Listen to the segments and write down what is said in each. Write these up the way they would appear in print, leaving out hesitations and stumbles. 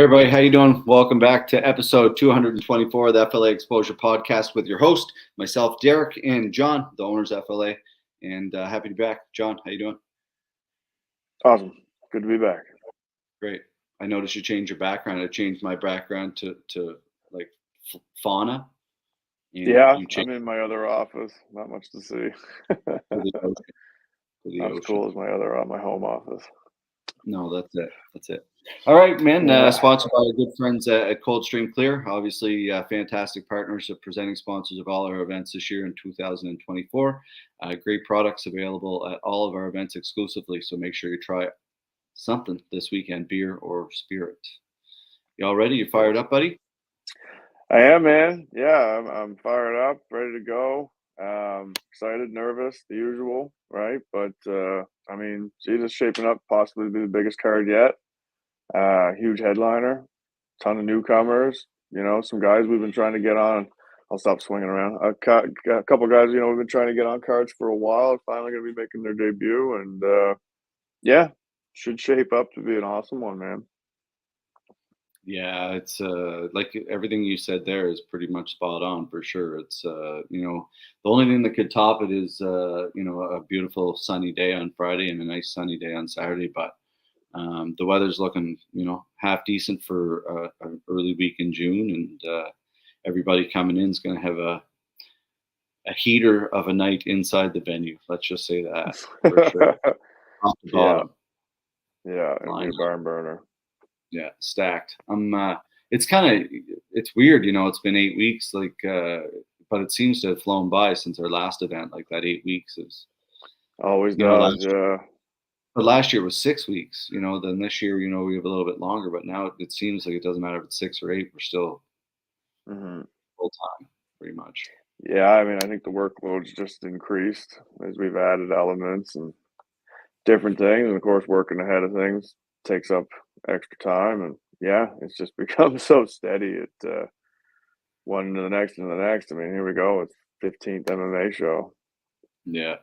Hey everybody, how you doing? Welcome back to episode 224 of the FLA Exposure Podcast with your host, myself, Derek, and Jon, the owners of FLA. And happy to be back. Jon, how you doing? Awesome. Good to be back. Great. I noticed you changed your background. I changed my background to like fauna. And Yeah, you I'm changed in my other office. Not much to see. to the ocean. To the Not as ocean. cool as my home office. No, that's it. That's it. All right, man. Yeah. Sponsored by our good friends at Coldstream Clear. Obviously, fantastic partners, presenting sponsors of all our events this year in 2024. Great products available at all of our events exclusively. So make sure you try something this weekend, beer or spirit. You all ready? You fired up, buddy? I am, man. Yeah, I'm fired up, ready to go. Excited, nervous, the usual, right? But I mean, Jesus, shaping up possibly to be the biggest card yet. Huge headliner, ton of newcomers. Some guys we've been trying to get on. I'll stop swinging around. A couple guys, we've been trying to get on cards for a while. Are finally going to be making their debut, and yeah, should shape up to be an awesome one, man. Yeah, it's like everything you said there is pretty much spot on for sure. It's the only thing that could top it is a beautiful sunny day on Friday and a nice sunny day on Saturday. But the weather's looking half decent for an early week in June, and everybody coming in is going to have a heater of a night inside the venue. Let's just say that for sure. Top to Yeah, bottom, yeah, it'll be line a barn burner. Yeah, stacked. It's weird, it's been 8 weeks, but it seems to have flown by since our last event. Like that 8 weeks is, Always does, last yeah. but last year was 6 weeks. Then this year, we have a little bit longer. But now it seems like it doesn't matter if it's 6 or 8. We're still hmm full time, pretty much. Yeah, I mean, I think the workload's just increased as we've added elements and different things, and of course, working ahead of things takes up extra time, and yeah, it's just become so steady. One to the next and the next. I mean, here we go. It's 15th MMA show. Yeah,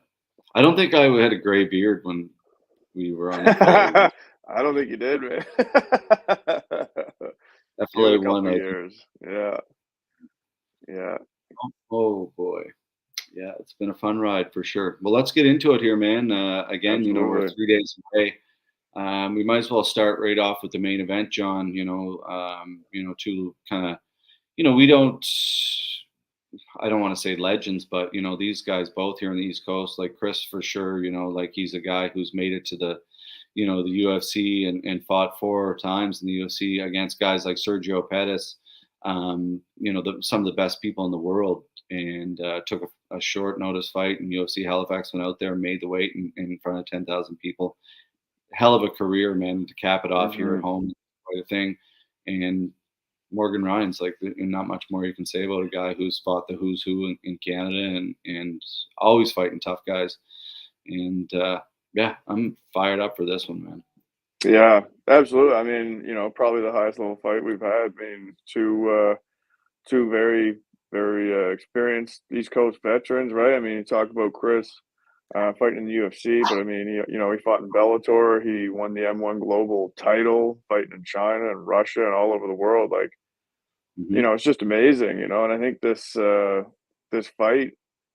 I don't think I had a gray beard when we were on FLA. I don't think you did, man. Give it FLA a one. couple years. Yeah, yeah. Oh boy. Yeah, it's been a fun ride for sure. Well, let's get into it here, man. Again, we're Absolutely. 3 days away. We might as well start right off with the main event, Jon. To kind of, we don't. I don't want to say legends, but these guys both here on the East Coast, like Chris for sure. Like he's a guy who's made it to the UFC and fought 4 times in the UFC against guys like Sergio Pettis. Some of the best people in the world, and took a short notice fight in UFC Halifax, went out there and made the weight in front of 10,000 people. Hell of a career, man, to cap it off here hmm at home, quite a thing. And Morgan Ryan's like, not much more you can say about a guy who's fought the who's who in Canada and always fighting tough guys. And yeah, I'm fired up for this one, man. Yeah, absolutely. I mean, probably the highest level fight we've had. I mean, two very, very experienced East Coast veterans, right? I mean, you talk about Chris fighting in the UFC, but I mean, he fought in Bellator. He won the M1 Global title, fighting in China and Russia and all over the world. Like, Hmm. it's just amazing, and I think this fight,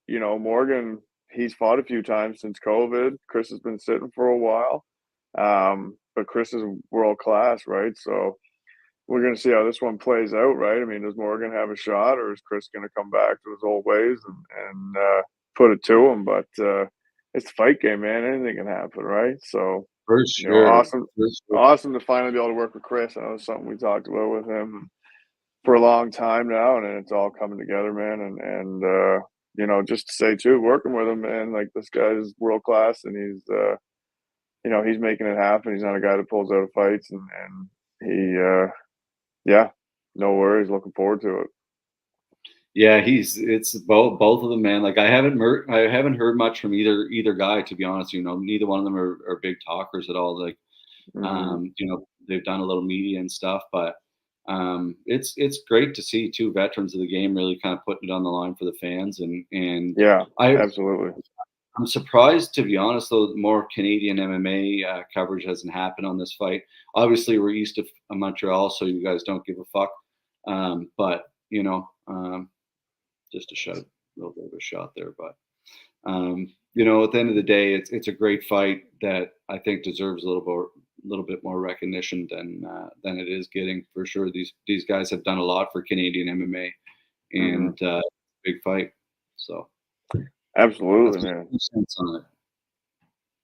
Morgan, he's fought a few times since COVID. Chris has been sitting for a while, but Chris is world class, right? So we're going to see how this one plays out, right? I mean, does Morgan have a shot, or is Chris going to come back to his old ways and put it to him? But it's the fight game, man. Anything can happen, right? So For sure. awesome, For sure. awesome to finally be able to work with Chris. I know it's something we talked about with him for a long time now, and it's all coming together, man. And just to say too, working with him, man, like this guy's world class, and he's making it happen. He's not a guy that pulls out of fights, and he, yeah, no worries. Looking forward to it. Yeah, it's both of them, man. Like I haven't heard much from either guy, to be honest. Neither one of them are big talkers at all. Like, hmm they've done a little media and stuff, but it's great to see two veterans of the game really kind of putting it on the line for the fans. And Yeah, I absolutely. I'm surprised, to be honest, though, more Canadian MMA coverage hasn't happened on this fight. Obviously, we're east of Montreal, so you guys don't give a fuck. But just a shot, a little bit of a shot there. But at the end of the day, it's a great fight that I think deserves a little bit more recognition than it is getting, for sure. These guys have done a lot for Canadian MMA, and big fight. So Absolutely, that's my man. 2 cents on it.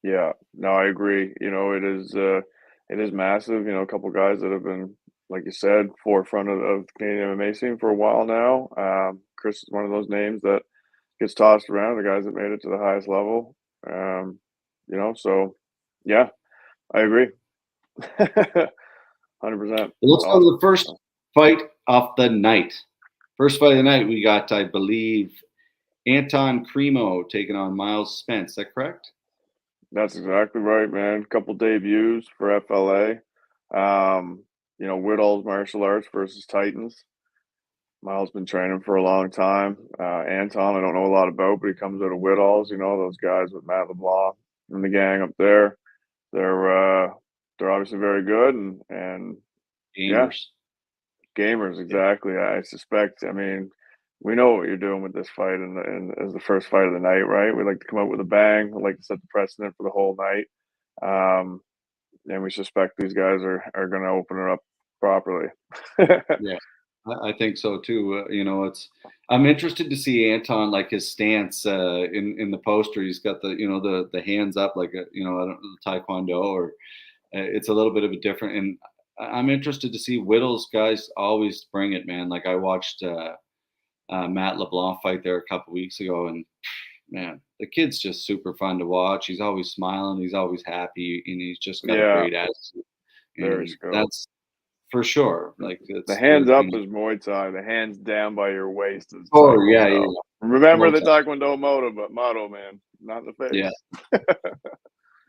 Yeah, no, I agree. It is massive. A couple guys that have been, like you said, forefront of the Canadian MMA scene for a while now. Chris is one of those names that gets tossed around. The guys that made it to the highest level. So yeah, I agree. 100%. Let's go to Awesome. the first fight of the night. First fight of the night, we got, I believe, Anton Cremo taking on Miles Spence. Is that correct? That's exactly right, man. Couple debuts for FLA. Whittall's martial arts versus Titans. Miles been training for a long time. Anton, I don't know a lot about, but he comes out of Whittall's. Those guys with Matt LeBlanc and the gang up there. They're obviously very good and yeah, Gamers. gamers Yeah. exactly. I suspect. I mean, we know what you're doing with this fight, and as the first fight of the night, right? We like to come out with a bang. We like to set the precedent for the whole night. And we suspect these guys are going to open it up properly. Yeah. I think so too. I'm interested to see Anton, like his stance in the poster. He's got the hands up like I don't know, Taekwondo, or it's a little bit of a different. And I'm interested to see Whittle's guys always bring it, man. Like I watched Matt LeBlanc fight there a couple weeks ago, and man, the kid's just super fun to watch. He's always smiling, he's always happy, and he's just got a Yeah, great attitude. very And skilled. that's for sure. Like The it's hands there. up is Muay Thai. The hands down by your waist is Oh yeah, Taekwondo. yeah. Remember Muay the Thai. Taekwondo motto, man, not in the Yeah, face.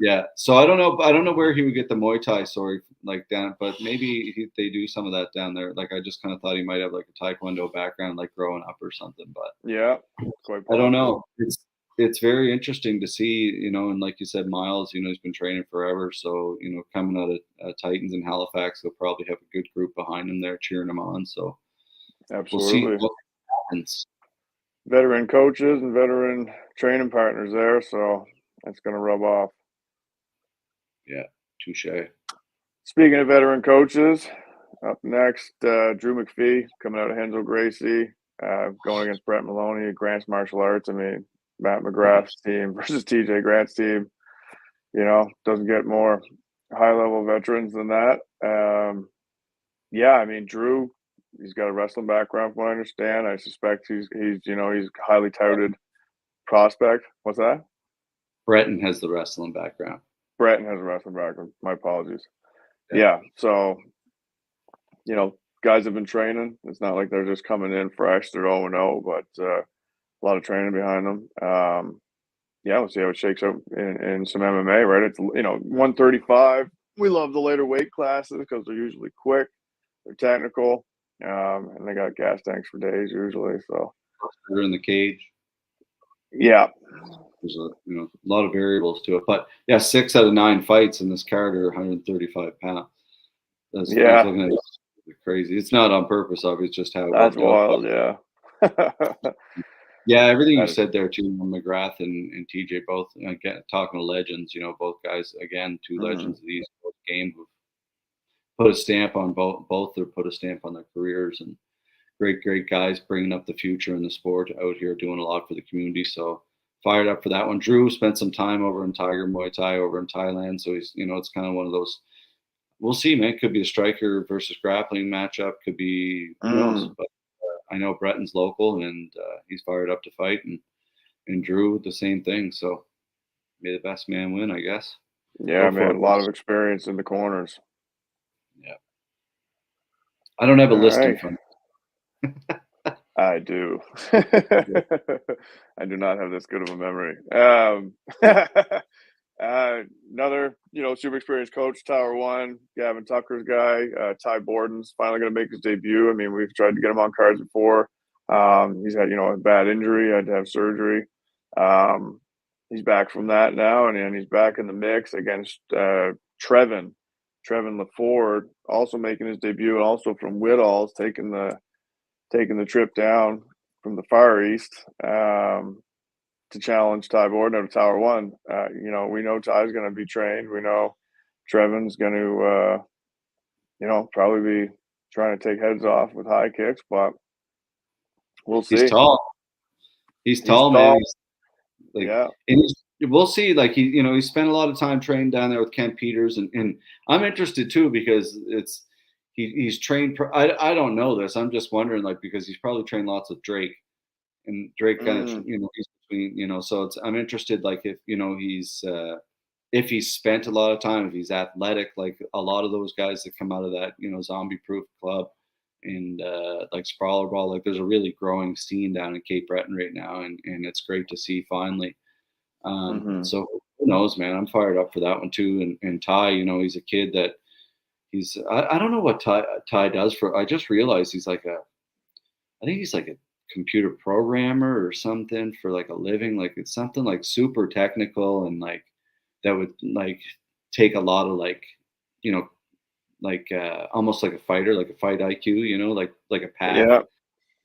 yeah. So I don't know where he would get the Muay Thai story like down, but maybe they do some of that down there. Like I just kind of thought he might have like a Taekwondo background, like growing up or something. But Yeah, quite I don't possible. know. It's very interesting to see, and like you said, Miles, he's been training forever. So coming out of Titans in Halifax, he'll probably have a good group behind him there cheering him on. So we'll see Absolutely. what happens. Veteran coaches and veteran training partners there, so that's going to rub off. Yeah, touche. Speaking of veteran coaches, up next, Drew McPhee coming out of Hensel Gracie, going against Brett Maloney at Grant's Martial Arts. I mean, Matt McGrath's team versus TJ Grant's team, doesn't get more high level veterans than that. Yeah, I mean, Drew, he's got a wrestling background from what I understand. I suspect he's he's a highly touted prospect. What's that? Breton has the wrestling background. Breton has a wrestling background. My apologies. Yeah. Yeah, so guys have been training. It's not like they're just coming in fresh. They're 0-0, but a lot of training behind them. Yeah, we'll see how it shakes out in some MMA, right? It's 135. We love the later weight classes because they're usually quick, they're technical, and they got gas tanks for days usually. So They're in the cage. yeah, There's a lot of variables to it, but yeah, 6 out of 9 fights in this card are 135 pounds. I was yeah, looking at it, crazy. It's not on purpose, obviously, it's just how it that's worked out. But wild. Yeah, yeah, everything you that is, said there too, McGrath and TJ, both again talking to legends. Both guys again, two mhm. legends of the East Coast game who put a stamp on both or put a stamp on their careers, and great guys bringing up the future in the sport out here, doing a lot for the community. So fired up for that one. Drew spent some time over in Tiger Muay Thai over in Thailand, so he's it's kind of one of those. We'll see, man. Could be a striker versus grappling matchup. Could be, who knows. Mm. But I know Breton's local, and he's fired up to fight, and Drew the same thing. So may the best man win, I guess. Yeah, Go for man, it, a lot boys. of experience in the corners. Yeah, I don't have a All list in right. front. I do. Yeah. I do not have this good of a memory. Another, super experienced coach, Tower One, Gavin Tucker's guy, Ty Borden's finally going to make his debut. I mean, we've tried to get him on cards before. He's had, a bad injury, had to have surgery. Um, he's back from that now, and he's back in the mix against Trevin LaFord, also making his debut, also from Whittall's, taking the trip down from the Far East to challenge Ty Borden to Tower One. We know Ty's going to be trained. We know Trevin's going to, probably be trying to take heads off with high kicks, but we'll see. He's tall. He's tall, man. He's yeah. And we'll see. Like he spent a lot of time training down there with Kent Peters, and I'm interested too because he's trained. I don't know this. I'm just wondering, like, because he's probably trained lots with Drake, and Drake kind of he's between So I'm interested, like if he's spent a lot of time, if he's athletic, like a lot of those guys that come out of that zombie proof club and like Sprawler Ball, like there's a really growing scene down in Cape Breton right now, and it's great to see finally. So who knows, man? I'm fired up for that one too. And Ty, he's a kid that I don't know what Ty does for. I just realized I think he's like a computer programmer or something for like a living. Like it's something like super technical and like that would like take a lot of like almost like a fighter, like a fight IQ, like a path. Yeah.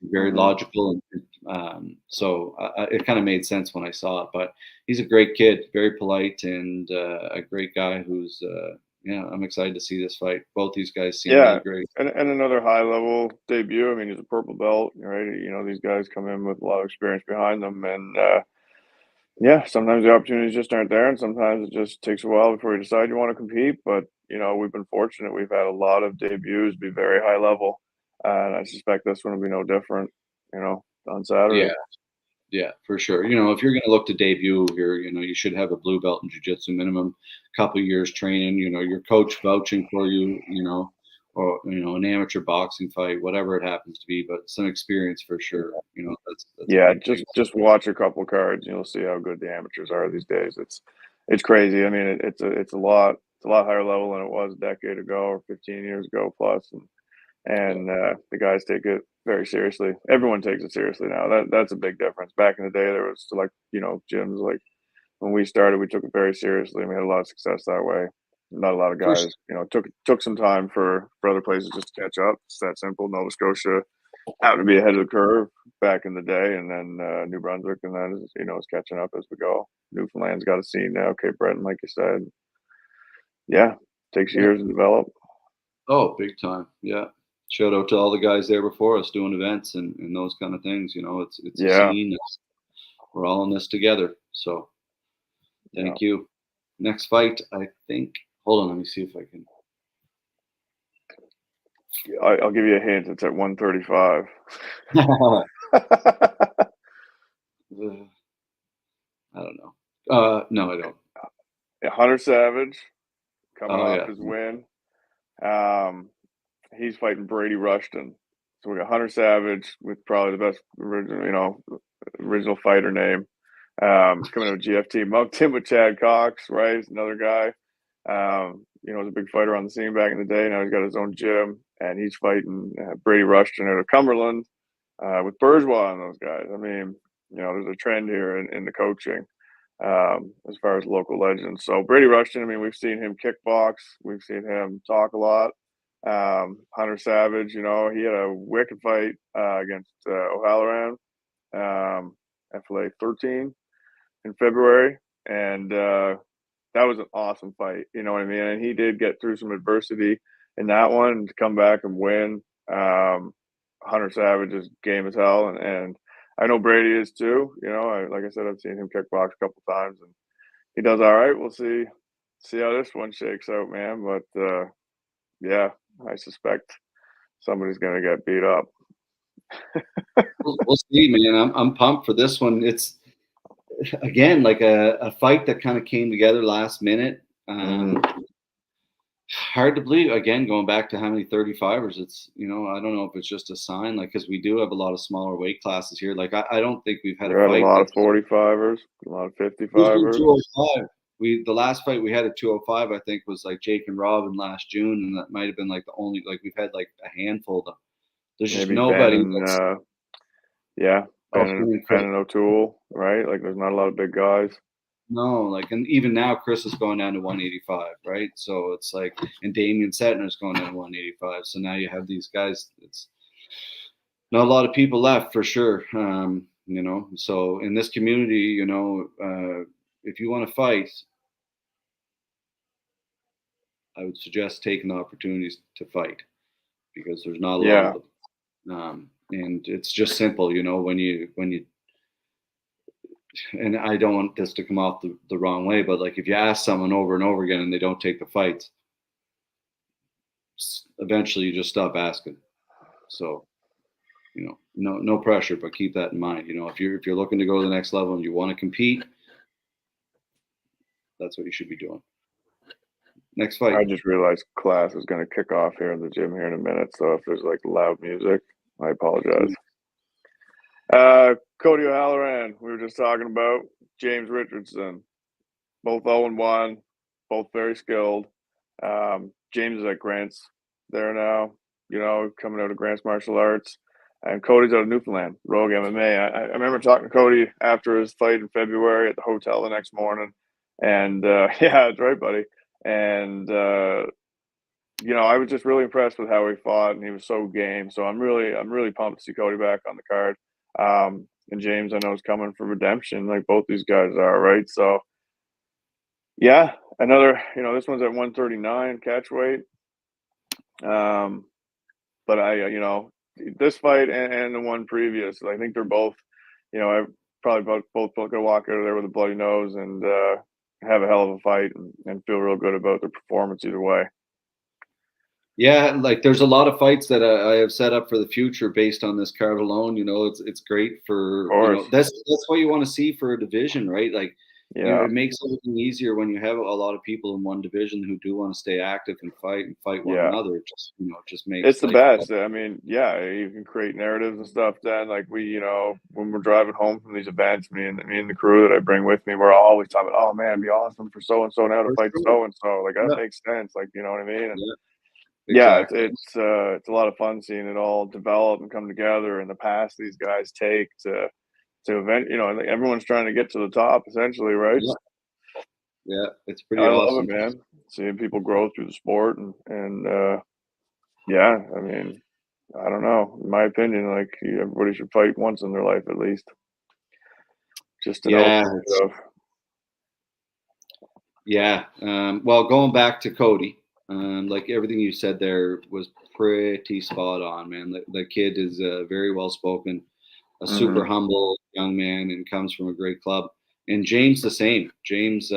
Very logical, and so it kind of made sense when I saw it. But he's a great kid, very polite, and a great guy. Who's I'm excited to see this fight. Both these guys seem really great. And another high level debut. I mean, he's a purple belt, right? These guys come in with a lot of experience behind them, and sometimes the opportunities just aren't there, and sometimes it just takes a while before you decide you want to compete. But we've been fortunate; we've had a lot of debuts be very high level. And I suspect this one will be no different, on Saturday. Yeah, for sure. If you're going to look to debut here, you should have a blue belt in jiu-jitsu minimum, couple years training, your coach vouching for you, or, an amateur boxing fight, whatever it happens to be, but some experience for sure. That's just watch a couple cards and you'll see how good the amateurs are these days. It's crazy. I mean, it's a lot higher level than it was a decade ago or 15 years ago plus. And the guys take it very seriously. Everyone takes it seriously now. That's a big difference. Back in the day, there was gyms like when we started, we took it very seriously, and we had a lot of success that way. Not a lot of guys, took some time for other places just to catch up. It's that simple. Nova Scotia happened to be ahead of the curve back in the day, and then New Brunswick, and then is catching up as we go. Newfoundland's got a scene now. Cape Breton, like you said, takes years to develop. Oh, big time. Yeah. Shout out to all the guys there before us doing events and those kind of things. It's a scene. We're all in this together. So thank you. Next fight, I think. Hold on, let me see if I can. I'll give you a hint. It's at 135. I don't know. No, I don't. Hunter Savage coming off his win. He's fighting Brady Rushton. So we got Hunter Savage with probably the best original fighter name. He's coming out of GFT. Mugged him with Chad Cox, right? He's another guy. Was a big fighter on the scene back in the day. Now he's got his own gym, and he's fighting Brady Rushton out of Cumberland with Bourgeois and those guys. I mean, there's a trend here in the coaching as far as local legends. So Brady Rushton, I mean, we've seen him kickbox. We've seen him talk a lot. Hunter Savage, he had a wicked fight against O'Halloran, FLA 13 in February, and that was an awesome fight. You know what I mean? And he did get through some adversity in that one to come back and win. Hunter Savage is game as hell, and I know Brady is too. Like I said, I've seen him kickbox a couple times, and he does all right. We'll see how this one shakes out, man. But I suspect somebody's going to get beat up. We'll see, man. I'm pumped for this one. It's again like a fight that kind of came together last minute. Hard to believe. Again, going back to how many 35ers. It's I don't know if it's just a sign, like because we do have a lot of smaller weight classes here. Like I don't think we've had a lot of 45ers, a lot of 55ers. 205. The last fight we had at 205, I think, was like Jake and Robin last June, and that might have been like the only we've had like a handful of them. There's just nobody. Ben and O'Toole, right? Like there's not a lot of big guys. No, like, and even now, Chris is going down to 185, right? So it's like, and Damian Setner's going down to 185. So now you have these guys. It's not a lot of people left for sure. So in this community, if you want to fight, I would suggest taking the opportunities to fight because there's not a lot of Yeah. them. And it's just simple, when you, and I don't want this to come off the wrong way, but like if you ask someone over and over again and they don't take the fights, eventually you just stop asking. So, no pressure, but keep that in mind. If you're looking to go to the next level and you want to compete, that's what you should be doing. Next fight. I just realized class is going to kick off here in the gym here in a minute. So if there's like loud music, I apologize. Cody O'Halloran, we were just talking about James Richardson, both 0-1, both very skilled. James is at Grant's there now, coming out of Grant's Martial Arts. And Cody's out of Newfoundland, Rogue MMA. I remember talking to Cody after his fight in February at the hotel the next morning. And yeah, that's right, buddy. And I was just really impressed with how he fought, and he was so game. So I'm really pumped to see Cody back on the card. And James, I know, is coming for redemption, like both these guys are, right? So yeah, another, this one's at 139 catch weight. But this fight and the one previous, I think they're both, I probably both gonna walk out of there with a bloody nose and have a hell of a fight and feel real good about their performance either way. Yeah, like there's a lot of fights that I have set up for the future based on this card alone. It's great for, that's what you want to see for a division, right? Like, yeah, it makes everything easier when you have a lot of people in one division who do want to stay active and fight one another. It just makes it's the best. I mean, yeah, you can create narratives and stuff. Then, like when we're driving home from these events, me and the crew that I bring with me, we're always talking. Oh man, it'd be awesome for so and so now to fight so and so. Like that makes sense. Like you know what I mean? And, exactly. it's a lot of fun seeing it all develop and come together, and the path these guys take to event. And everyone's trying to get to the top, essentially, right? Yeah, it's pretty I awesome. love it, man. Seeing people grow through the sport and yeah, I mean, I don't know. In my opinion, like everybody should fight once in their life at least, just to know. Yeah. Well, going back to Cody, like everything you said there was pretty spot on, man. The kid is very well spoken, a super humble young man, and comes from a great club. And James the same. James,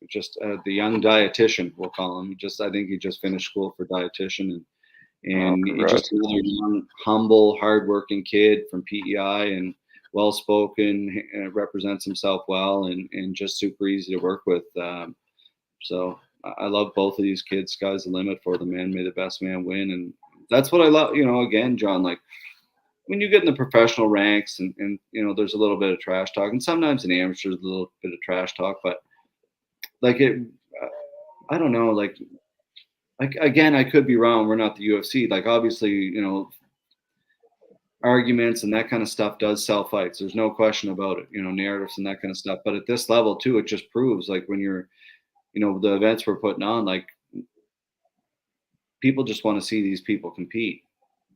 just the young dietitian, we'll call him. I think he just finished school for dietitian, and he's just another young, humble, hardworking kid from PEI, and well spoken, represents himself well, and just super easy to work with. So I love both of these kids. Sky's the limit for them, man. May the best man win, and that's what I love. Again, John, like when you get in the professional ranks, and there's a little bit of trash talk, and sometimes in amateurs a little bit of trash talk, but like I don't know, like again, I could be wrong. We're not the UFC. Like obviously, arguments and that kind of stuff does sell fights. There's no question about it. Narratives and that kind of stuff. But at this level too, it just proves like when you're, the events we're putting on, like people just want to see these people compete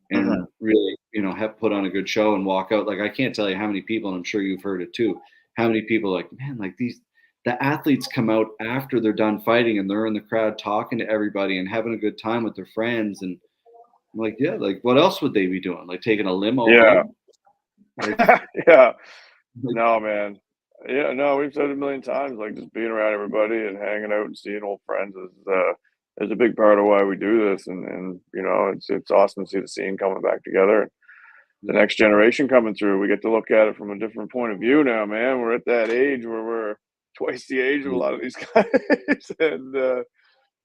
and really, have put on a good show and walk out. Like I can't tell you how many people, and I'm sure you've heard it too, how many people like, man, like the athletes come out after they're done fighting and they're in the crowd talking to everybody and having a good time with their friends. And I'm like, yeah, like what else would they be doing? Like taking a limo home? Like, yeah. No, man. Yeah, no, we've said it a million times, like just being around everybody and hanging out and seeing old friends is a big part of why we do this. And it's awesome to see the scene coming back together. The next generation coming through, we get to look at it from a different point of view now, man. We're at that age where we're twice the age of a lot of these guys. And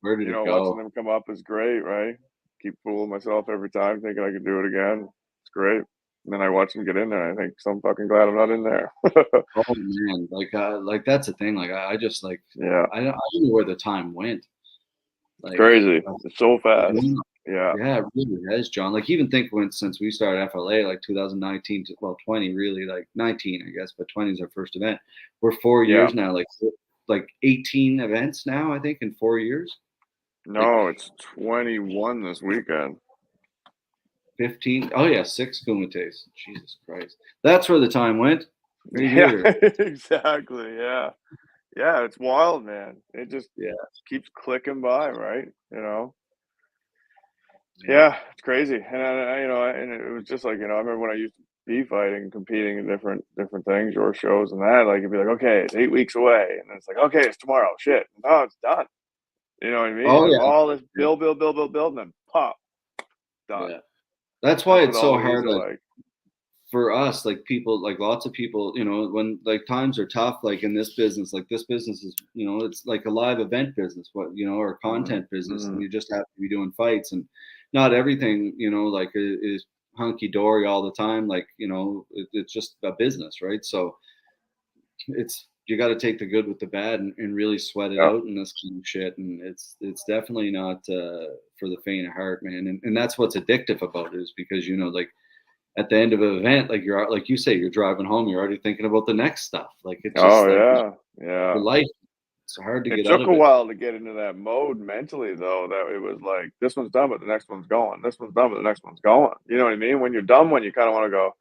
where did it go? Watching them come up is great, right? Keep fooling myself every time, thinking I could do it again. It's great. And then I watch them get in there. I think so I'm fucking glad I'm not in there. Oh man, like that's the thing. Like I just like, yeah, I don't know where the time went. Like crazy. It's so fast. Yeah. Yeah, it really has, John. Like even think when since we started FLA like 2019 to 20 really like 19 I guess, but 20 is our first event. We're 4 years Yeah. now, like 18 events now, I think in 4 years. Like No, it's 21 this weekend. 15. Oh yeah, six kumites. Jesus Christ. That's where the time went. Right Yeah, here. exactly. Yeah. Yeah, it's wild, man. It just Yeah, keeps clicking by, right? You know? yeah. Yeah, it's crazy. And and it was just like, I remember when I used to be fighting, competing in different things, your shows and that, like it'd be like, okay, it's 8 weeks away. And then it's like, okay, it's tomorrow. Shit. No, it's done. You know what I mean? Oh You have yeah. all this Yeah. build, and then pop, done. Yeah. That's why That's what it's so all of these hard, are like like. for us, like people, like lots of people, when like times are tough, like in this business, like this business is, it's like a live event business, or Mhm, content business, and mhm. you just have to be doing fights, and not everything, like is hunky dory all the time. Like, it's just a business, right? So you got to take the good with the bad and really sweat it Yeah. out in this kind of shit. And it's definitely not for the faint of heart, man. And that's what's addictive about it is because, like at the end of an event, like like you say, you're driving home, you're already thinking about the next stuff. Like it's Oh just like yeah. Yeah. your life. It's hard to It get out took of a it. while to get into that mode mentally, though, that it was like, this one's done, but the next one's going. This one's done, but the next one's going. You know what I mean? When you're done one, you kind of want to go,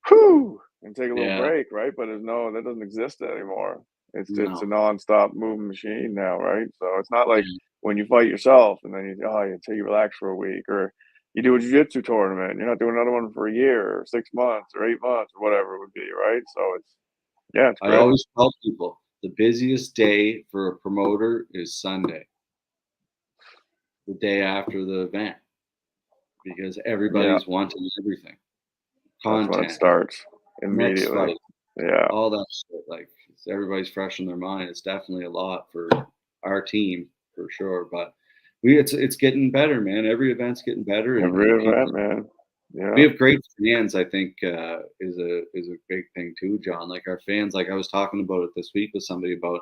whew, and take a little Yeah. break, right? But that doesn't exist anymore. It's a No. nonstop moving machine now, right? So it's not like Yeah. when you fight yourself and then you relax for a week, or you do a jiu-jitsu tournament. You're not doing another one for a year or 6 months or 8 months or whatever it would be, right? So it's I crazy. always tell people the busiest day for a promoter is Sunday, the day after the event, because Yeah, everybody's wanting everything. that's when it Content, starts next immediately. fight, Yeah. all that shit. Like everybody's fresh in their mind. It's definitely a lot for our team for sure. But it's getting better, man. Every event's getting better, Every and people. event, man. We Yeah. have great fans. I think is a big thing too, John. Like our fans. Like I was talking about it this week with somebody about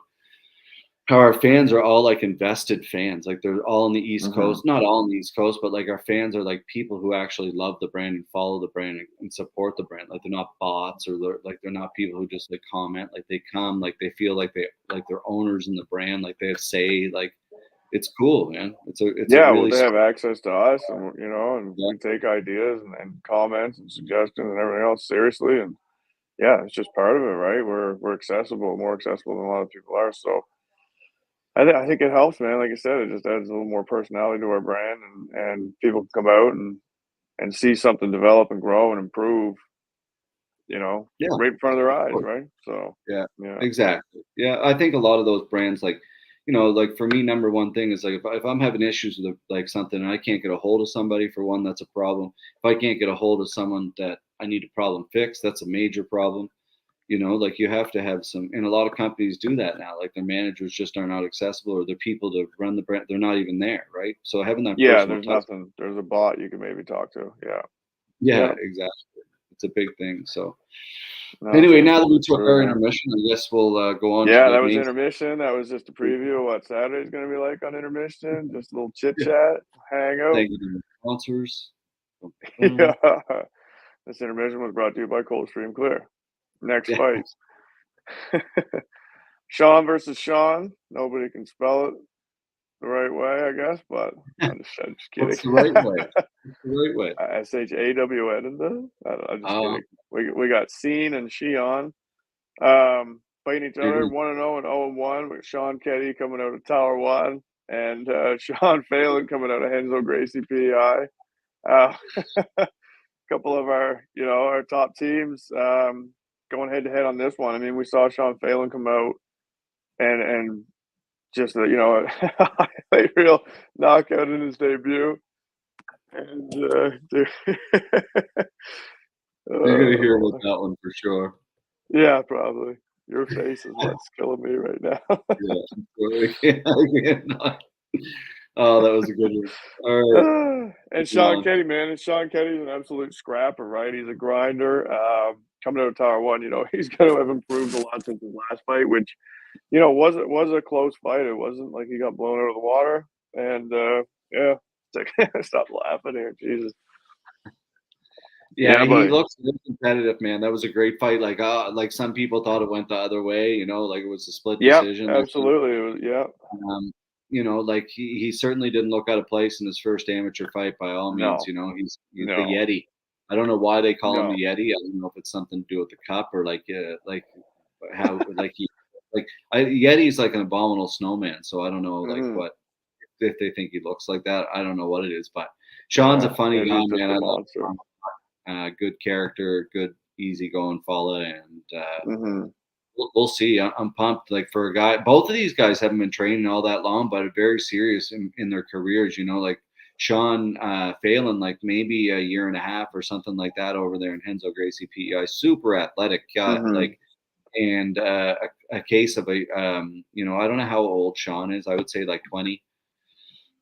how our fans are all like invested fans. Like they're all on the East Mhm. Coast, not all on the East Coast, but like our fans are like people who actually love the brand and follow the brand and support the brand. Like they're not bots or they're not people who just like comment. Like they come, like they feel like they're owners in the brand. Like they have say. Like it's cool, man. It's a Yeah, well, really they have smart. access to us, and Yeah. we take ideas and comments and suggestions and everything else seriously, and yeah, it's just part of it, right? We're accessible, more accessible than a lot of people are. So I think it helps, man. Like I said, it just adds a little more personality to our brand, and people can come out and see something develop and grow and improve, Yeah. right in front of their Of eyes, course. right? So Yeah, yeah, exactly. Yeah, I think a lot of those brands, like, like for me, number one thing is like if I'm having issues with like something and I can't get a hold of somebody for one, that's a problem. If I can't get a hold of someone that I need a problem fixed, that's a major problem. Like you have to have some, and a lot of companies do that now. Like their managers just are not accessible, or their people to run the brand, they're not even there, right? So having that yeah. personal There's touch, nothing. There's a bot you can maybe talk to. Yeah, yeah, yeah. exactly. It's a big thing. So No, anyway, for now that we for took sure, our man. intermission, I guess we'll go on to Yeah, the that was main. intermission. That was just a preview of what Saturday's gonna be like on intermission. Just a little chit chat, hang out. Thank you to the sponsors. Yeah. This intermission was brought to you by Coldstream Clear. Next Yeah, fight. Sean versus Sean. Nobody can spell it the right way, I guess, but I'm just kidding. what's the right way? What's the right way? SHAWN, isn't it? I'm just Oh, kidding. We got Scene and Shion fighting each you're other, gonna 1-0 and 0-1, with Sean Ketty coming out of Tower One and Sean Phelan coming out of Henzo Gracie PEI. A couple of our top teams going head to head on this one. I mean, we saw Sean Phelan come out and just a highlight reel knockout in his debut. And dude, you're gonna hear about uh, that one for sure. yeah, probably. Your face is what's killing me right now. Yeah, I can't not. Oh, that was a good one. All right, And Sean John. Ketty, man, and Sean Ketty's an absolute scrapper, right? He's a grinder. Coming out of Tower One, he's going to have improved a lot since his last fight, which was a close fight. It wasn't like he got blown out of the water. And yeah, It's like, stop laughing here, Jesus. Yeah, Yeah, he buddy. looks really competitive, man. That was a great fight. Like some people thought it went the other way, like it was a split Yep, decision. I think, absolutely. It was, yeah. um, like he certainly didn't look out of place in his first amateur fight by all means. No, He's the no, Yeti. I don't know why they call him no. the Yeti. I don't know if it's something to do with the cup or like how like he Yeti's like an abominable snowman. So I don't know like Hmm. what if they think he looks like that. I don't know what it is, but Sean's a Yeah, funny maybe guy, he's just man. a I love monster. Sean. Good character, good easygoing fella, and Hmm. we'll see. I'm pumped. Like for a guy, both of these guys haven't been training all that long, but are very serious in their careers. Like Sean Phelan, like maybe a year and a half or something like that over there in Henzo Gracie PEI. Super athletic, Hmm. like and a case of I don't know how old Sean is. I would say like 20,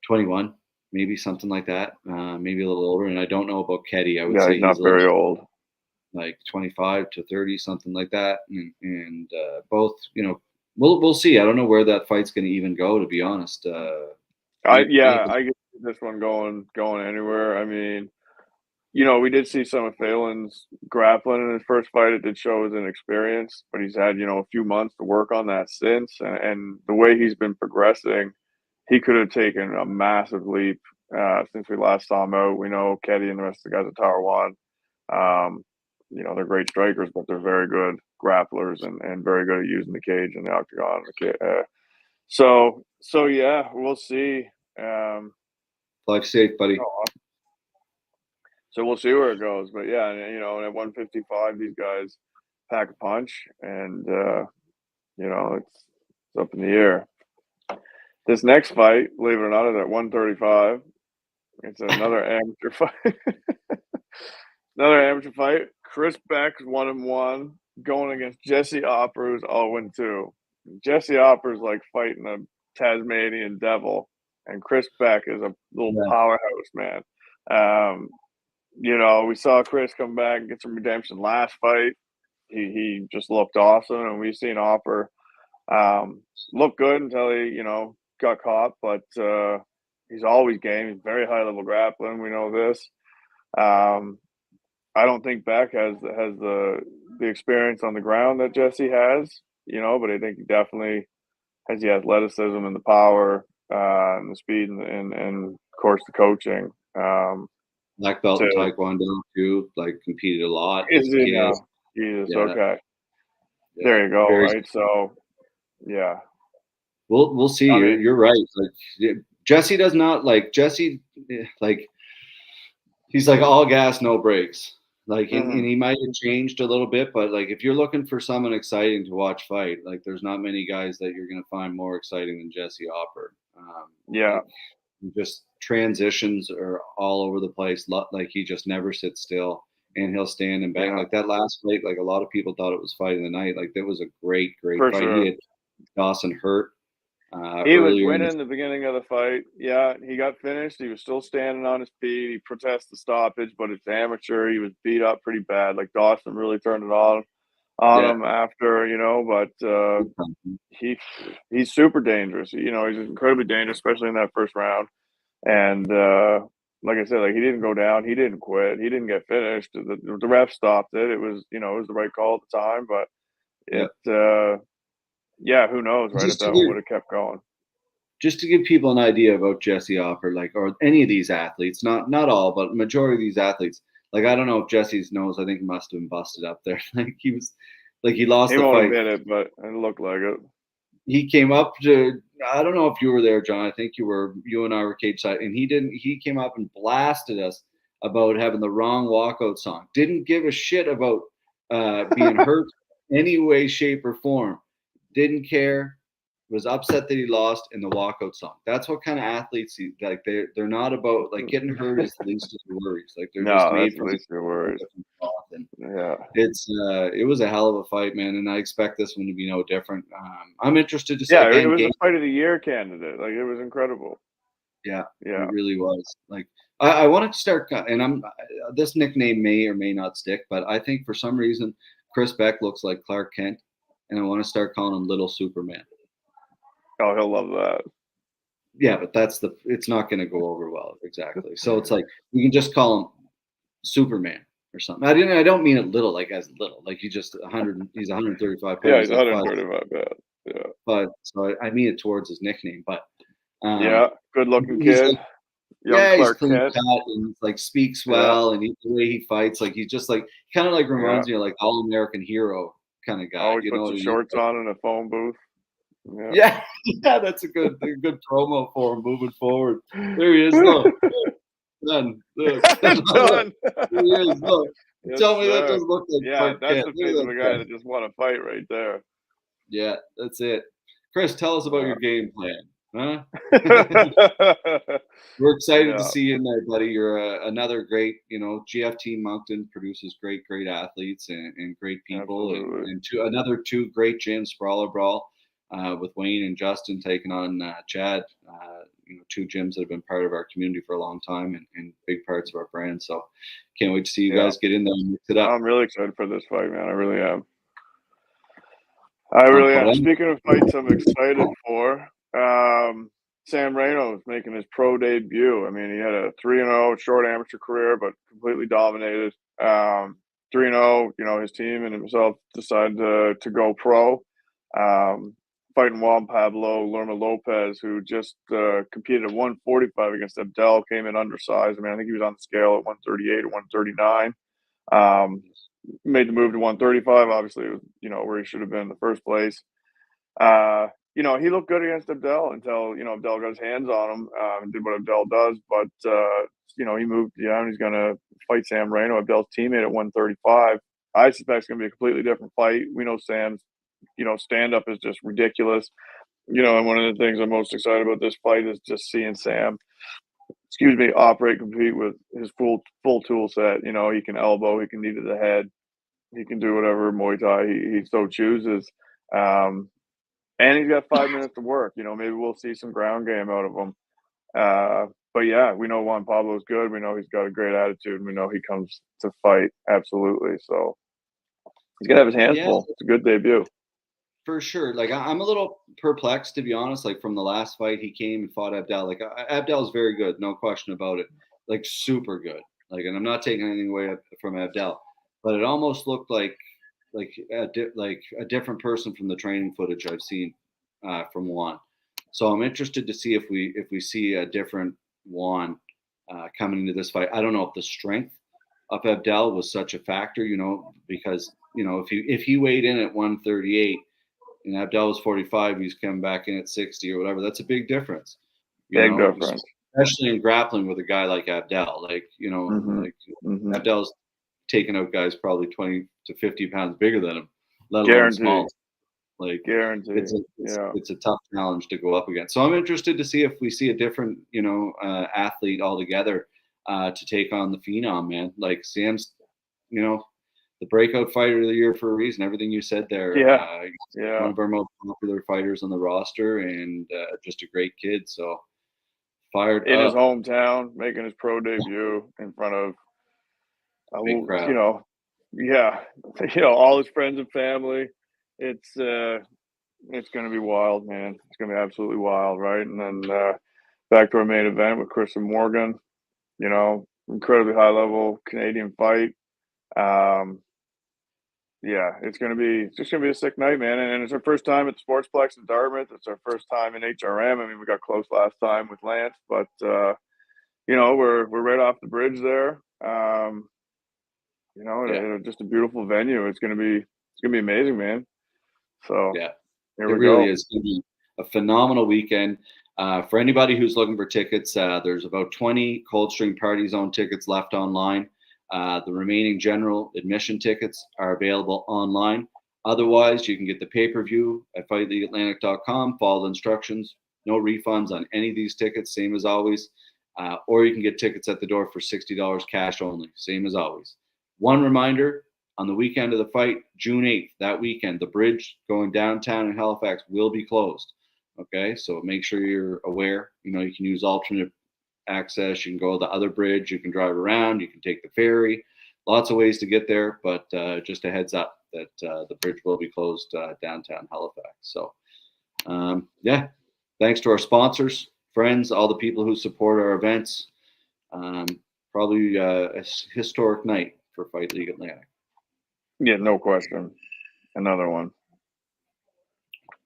21, maybe something like that. Maybe a little older. And I don't know about Keddy. I would Yeah, say he's he's not a little very old. like 25 to 30, something like that. And both, we'll see. I don't know where that fight's going to even go, to be honest. Anything. I get this one going anywhere. I mean, we did see some of Phelan's grappling in his first fight. It did show his inexperience, but he's had, a few months to work on that since. And the way he's been progressing, he could have taken a massive leap since we last saw him out. We know Keddy and the rest of the guys at Tower One. Um, they're great strikers, but they're very good grapplers and very good at using the cage and the octagon. So yeah, we'll see. Um, Life safe, you buddy. know, so we'll see where it goes. But yeah, and, at 155, these guys pack a punch, and it's up in the air. This next fight, believe it or not, is at 135. It's another amateur fight. Another amateur fight. Chris Beck's 1-1 going against Jesse Opper, who's 0-2. Jesse Opper's like fighting a Tasmanian devil, and Chris Beck is a little Yeah. powerhouse, man. Um, we saw Chris come back and get some redemption last fight. He just looked awesome, and we've seen Opper look good until he, got caught. But he's always game. He's very high level grappling. We know this. Um, I don't think Beck has the experience on the ground that Jesse has, but I think he definitely has the athleticism and the power and the speed and of course the coaching. Black belt in To Taekwondo too. Like competed a lot. is he He has. now? Jesus, Yeah. okay. Yeah. There you go. Very. Right. So yeah. We'll see. I mean, You're right. Like Jesse does not like Jesse. Like he's like all gas, no brakes. Like, and mhm. he might have changed a little bit, but like if you're looking for someone exciting to watch fight, like there's not many guys that you're gonna find more exciting than Jesse Opper. Yeah. Like just transitions are all over the place. Like he just never sits still, and he'll stand and bang. Yeah. Like that last fight, like a lot of people thought it was fight of the night. Like that was a great, great For fight. He sure. had Dawson hurt He was earlier in the. winning the beginning of the fight. Yeah, he got finished. He was still standing on his feet. He protested the stoppage, but it's amateur. He was beat up pretty bad. Like Dawson really turned it on Yeah. him after, but he's super dangerous. He's incredibly dangerous, especially in that first round. And like I said, like he didn't go down, he didn't quit, he didn't get finished. The ref stopped it. It was, it was the right call at the time, but Yeah. it yeah, who knows, right? If Just to that one would give have kept going. just to give people an idea about Jesse Opper, like or any of these athletes, not all, but majority of these athletes. Like I don't know if Jesse's nose, I think must have been busted up there. Like he was, like he lost He the won't fight. admit it, but it looked like it. He came up to. I don't know if you were there, John. I think you were. You and I were cage side, and he didn't. He came up and blasted us about having the wrong walkout song. Didn't give a shit about being hurt any way, shape, or form. Didn't care. Was upset that he lost in the walkout song. That's what kind of athletes he, like. They're not about like getting hurt is the least of their worries. Like they're just No, made that's at from least your worries. different cloth. And Yeah. it was a hell of a fight, man, and I expect this one to be no different. I'm interested to see Yeah, it again. was a fight of the year candidate. Like it was incredible. Yeah, Yeah. it really was. Like I wanted to start, and this nickname may or may not stick, but I think for some reason Chris Beck looks like Clark Kent, and I want to start calling him Little Superman. Oh, he'll love that. Yeah, but it's not going to go over well. Exactly. So it's like, you can just call him Superman or something. I don't mean it little, like as little, like he's just 100, he's 135 Yeah, pounds, he's like 135 pounds. Yeah. but so I mean it towards his nickname, but Yeah, good looking he's kid. like, Young yeah, he's Clark clean Kent. cut and like speaks Yeah, well, and the way he fights, like he's just like kind of like yeah. reminds me of like all American hero kind of guy. Always You know puts what his I mean? shorts Like, on in a phone booth. Yeah. yeah, yeah, that's a good promo for him moving forward. There he is, though. Done. Look, look, Done. there he is. Look, Yes, tell me that sir. doesn't look like Yeah, Clark that's Kent. the Look face of at a that guy guy. that just want to fight right there. Yeah, that's it. Chris, tell us about Yeah. your game plan, huh? We're excited to Yeah, see you in there, buddy. You're another great, GF Team Moncton produces great athletes and great people, absolutely. and another two great gyms, Sprawler Brawl, with Wayne and Justin taking on Chad. Two gyms that have been part of our community for a long time and big parts of our brand. So can't wait to see you Yeah, guys get in there and mix it up. I'm really excited for this fight, man. I really am. I really am. Speaking of fights I'm excited for, Sam Reno is making his pro debut. I mean, he had a 3-0 short amateur career, but completely dominated. 3-0, his team and himself decided to go pro. Um, Fighting Juan Pablo Lerma Lopez, who just competed at 145 against Abdel, came in undersized. I mean, I think he was on the scale at 138 or 139. Made the move to 135. Obviously, it was, where he should have been in the first place. He looked good against Abdel until, Abdel got his hands on him and did what Abdel does. But, he moved down. He's going to fight Sam Reno, Abdel's teammate, at 135. I suspect it's going to be a completely different fight. We know Sam's, stand up is just ridiculous. And one of the things I'm most excited about this fight is just seeing Sam, operate, compete with his full tool set. He can elbow, he can knee to the head, he can do whatever Muay Thai he so chooses. And he's got 5 minutes to work. Maybe we'll see some ground game out of him. But yeah, we know Juan Pablo's good. We know he's got a great attitude. And we know he comes to fight. Absolutely. So he's going to have his hands Yeah, full. It's a good debut. for sure. Like I'm a little perplexed, to be honest. Like from the last fight, he came and fought Abdel. Like Abdel's very good, no question about it. Like super good. Like, and I'm not taking anything away from Abdel, but it almost looked like a different person from the training footage I've seen from Juan. So I'm interested to see if we see a different Juan coming into this fight. I don't know if the strength of Abdel was such a factor, because if he weighed in at 138 and Abdel was 45, he's coming back in at 60 or whatever. That's a big difference, Big difference. especially in grappling with a guy like Abdel. Like, Abdel's taking out guys probably 20 to 50 pounds bigger than him, let alone small. Like, Guaranteed. it's a tough challenge to go up against. So I'm interested to see if we see a different, athlete altogether to take on the Phenom, man. Like Sam's, the breakout fighter of the year for a reason. Everything you said there. Yeah. One of our most popular fighters on the roster and just a great kid. So fired in up. his hometown, making his pro debut in front of, Big crowd. all his friends and family. It's going to be wild, man. It's going to be absolutely wild, right? And then back to our main event with Chris and Morgan. Incredibly high level Canadian fight. It's just gonna be a sick night, man. And it's our first time at the Sportsplex in Dartmouth. It's our first time in HRM. I mean, we got close last time with Lance, but we're right off the bridge there. Just a beautiful venue. It's gonna be amazing, man. So Yeah, here it we really go. is going to be a phenomenal weekend. For anybody who's looking for tickets, there's about 20 Coldstream Party Zone tickets left online. The remaining general admission tickets are available online. Otherwise, you can get the pay-per-view at fightleagueatlantic.com. Follow the instructions. No refunds on any of these tickets, same as always. Or you can get tickets at the door for $60 cash only, same as always. One reminder, on the weekend of the fight, June 8th, that weekend, the bridge going downtown in Halifax will be closed. Okay, so make sure you're aware. You can use alternate access. You can go the other bridge. You can drive around. You can take the ferry. Lots of ways to get there, but just a heads up that the bridge will be closed downtown Halifax. So, thanks to our sponsors, friends, all the people who support our events. Probably a historic night for Fight League Atlantic. Yeah, no question. Another one.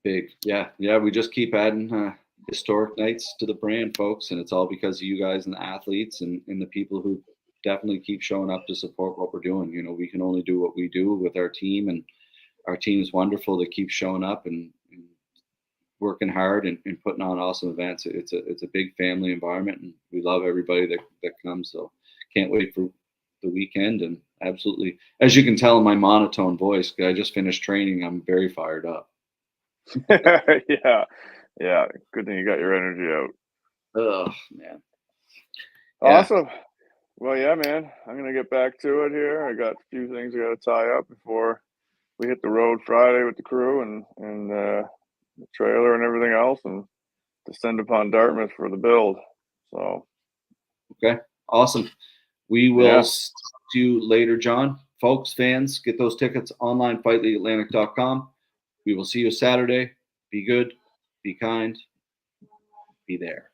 Big. Yeah. We just keep adding historic nights to the brand, folks, and it's all because of you guys and the athletes and the people who definitely keep showing up to support what we're doing. We can only do what we do with our team, and our team is wonderful to keep showing up and working hard and putting on awesome events. It's a big family environment, and we love everybody that comes. So can't wait for the weekend. And absolutely, as you can tell in my monotone voice, I just finished training. I'm very fired up. Yeah. Good thing you got your energy out. Oh man. Awesome. Well, yeah, man. I'm gonna get back to it here. I got a few things I got to tie up before we hit the road Friday with the crew and the trailer and everything else, and descend upon Dartmouth for the build. So. Okay. Awesome. We will see you later, Jon. Folks, fans, get those tickets online, fightleagueatlantic.com. We will see you Saturday. Be good, be kind, be there.